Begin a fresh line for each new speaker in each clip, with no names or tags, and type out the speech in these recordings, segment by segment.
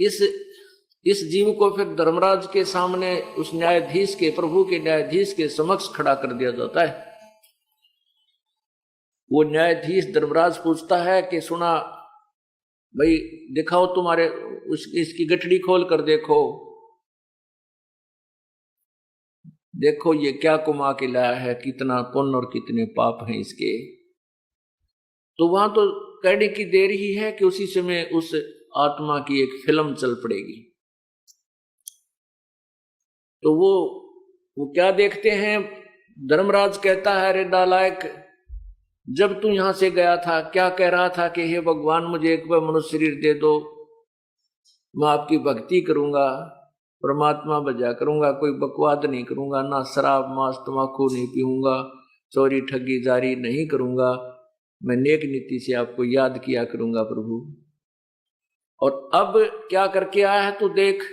इस इस जीव को फिर धर्मराज के सामने उस न्यायाधीश के, प्रभु के न्यायाधीश के समक्ष खड़ा कर दिया जाता है। वो न्यायाधीश धर्मराज पूछता है कि सुना भाई, दिखाओ तुम्हारे इसकी गठड़ी खोल कर देखो, देखो ये क्या कमा के लाया है, कितना पुण्य और कितने पाप हैं इसके। तो वहां तो कहने की देर ही है कि उसी समय उस आत्मा की एक फिल्म चल पड़ेगी। तो वो क्या देखते हैं, धर्मराज कहता है, अरे नालायक, जब तू यहां से गया था क्या कह रहा था कि हे भगवान मुझे एक बार मनुष्य शरीर दे दो, मैं आपकी भक्ति करूंगा, परमात्मा बजा करूंगा, कोई बकवाद नहीं करूंगा, ना शराब मांस तम्बाकू नहीं पीऊंगा, चोरी ठगी जारी नहीं करूंगा, मैं नेक नीति से आपको याद किया करूंगा प्रभु। और अब क्या करके आया है तू देख,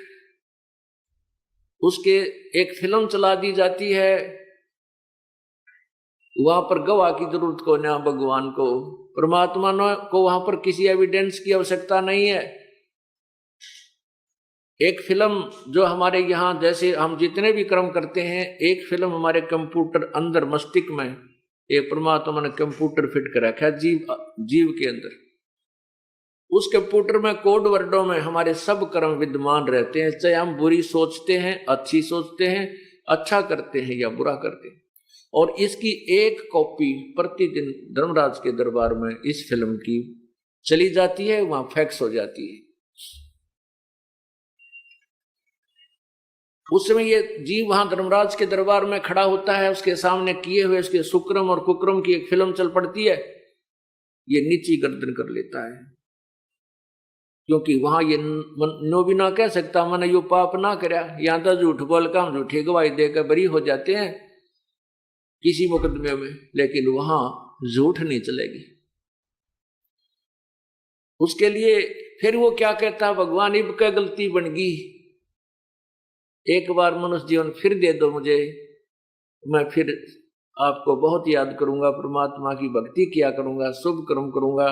उसके एक फिल्म चला दी जाती है, वहां पर गवाह की जरूरत को ना भगवान को, परमात्मा को वहां पर किसी एविडेंस की आवश्यकता नहीं है। एक फिल्म जो हमारे यहाँ जैसे हम जितने भी कर्म करते हैं, एक फिल्म हमारे कंप्यूटर अंदर मस्तिष्क में एक परमात्मा ने कंप्यूटर फिट कर रखा है जीव के अंदर। उस कंप्यूटर में कोड वर्डों में हमारे सब कर्म विद्यमान रहते हैं, चाहे हम बुरी सोचते हैं, अच्छी सोचते हैं, अच्छा करते हैं या बुरा करते हैं। और इसकी एक कॉपी प्रतिदिन धर्मराज के दरबार में इस फिल्म की चली जाती है, वहां फैक्स हो जाती है। उस समय ये जीव वहां धर्मराज के दरबार में खड़ा होता है, उसके सामने किए हुए उसके सुक्रम और कुक्रम की एक फिल्म चल पड़ती है। ये नीची गर्दन कर लेता है, क्योंकि वहां ये नो भी ना कह सकता, मैंने यो पाप ना करया, यहां तो झूठ बोल का हम झूठी गवाही देकर बरी हो जाते हैं किसी मुकदमे में, लेकिन वहां झूठ नहीं चलेगी। उसके लिए फिर वो क्या कहता, भगवान इब क्या गलती बन गई, एक बार मनुष्य जीवन फिर दे दो मुझे, मैं फिर आपको बहुत याद करूंगा, परमात्मा की भक्ति किया करूंगा, शुभ कर्म करूंगा,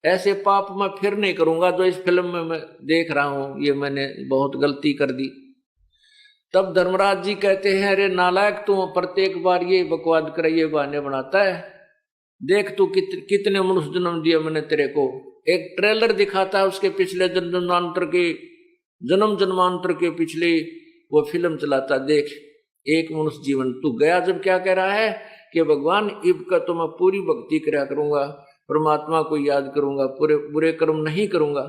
ऐसे पाप मैं फिर नहीं करूंगा जो इस फिल्म में मैं देख रहा हूं, ये मैंने बहुत गलती कर दी। तब धर्मराज जी कहते हैं, अरे नालायक, तू प्रत्येक बार ये बकवाद कर, ये बहाने बनाता है, देख तू कितने मनुष्य जन्म दिए मैंने तेरे को। एक ट्रेलर दिखाता है उसके पिछले जन्म जन्मांतर के पिछले वो फिल्म चलाता, देख एक मनुष्य जीवन तू गया जब क्या कह रहा है कि भगवान इब का तो मैं पूरी भक्ति करा करूंगा, परमात्मा को याद करूंगा, पूरे बुरे कर्म नहीं करूंगा,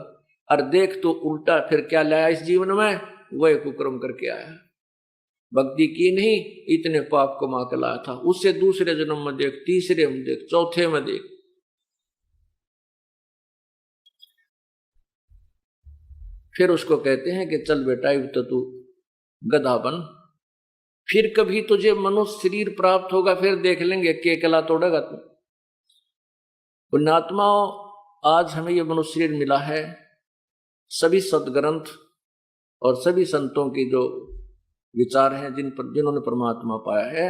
और देख तो उल्टा फिर क्या लाया इस जीवन में, वह कुकर्म करके आया, भक्ति की नहीं, इतने पाप कमा के लाया था। उससे दूसरे जन्म में देख, तीसरे में देख, चौथे में देख। फिर उसको कहते हैं कि चल बेटा, इब तो तू गधा बन, फिर कभी तुझे मनुष्य शरीर प्राप्त होगा, फिर देख लेंगे के कला तोड़ेगा तू। पुण्यात्माओं, आज हमें यह मनुष्य शरीर मिला है, सभी सदग्रंथ और सभी संतों की जो विचार हैं जिन्होंने परमात्मा पाया है,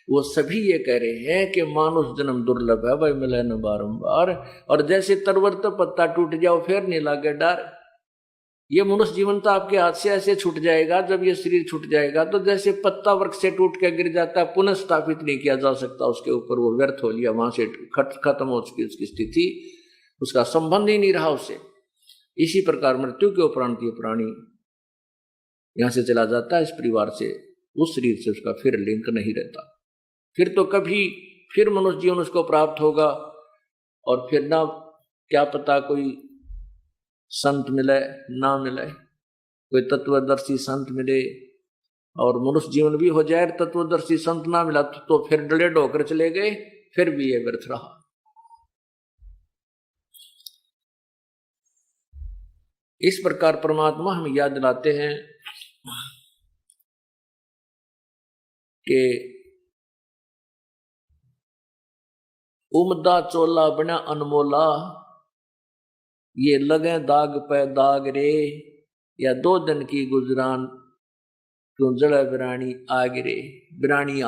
वो सभी ये कह रहे हैं कि मानुष जन्म दुर्लभ है भाई, मिले न बारंबार, और जैसे तरवर तो पत्ता टूट जाओ फिर नहीं लागे डर। ये मनुष्य जीवन तो आपके हाथ से ऐसे छूट जाएगा, जब ये शरीर छूट जाएगा तो जैसे पत्ता वृक्ष से टूट के गिर जाता है, पुनः स्थापित नहीं किया जा सकता उसके ऊपर, वो व्यर्थ हो लिया, वहां से खत्म हो चुकी उसकी स्थिति, उसका संबंध ही नहीं रहा उससे। इसी प्रकार मृत्यु के उपरांत ये प्राणी यहां से चला जाता है, इस परिवार से, उस शरीर से उसका फिर लिंक नहीं रहता। फिर तो कभी फिर मनुष्य जीवन उसको प्राप्त होगा, और फिर ना क्या पता कोई संत मिले ना मिले, कोई तत्वदर्शी संत मिले और मनुष्य जीवन भी हो जाए, तत्वदर्शी संत ना मिला तो फिर डले ढोकर चले गए, फिर भी ये व्यर्थ रहा। इस प्रकार परमात्मा हमें याद दिलाते हैं कि उमदा चोला बना अनमोला, ये लगे दाग पे दाग रे, या 2 दिन की गुजरान क्यों जड़ा बिरानी आग रे, बिरानी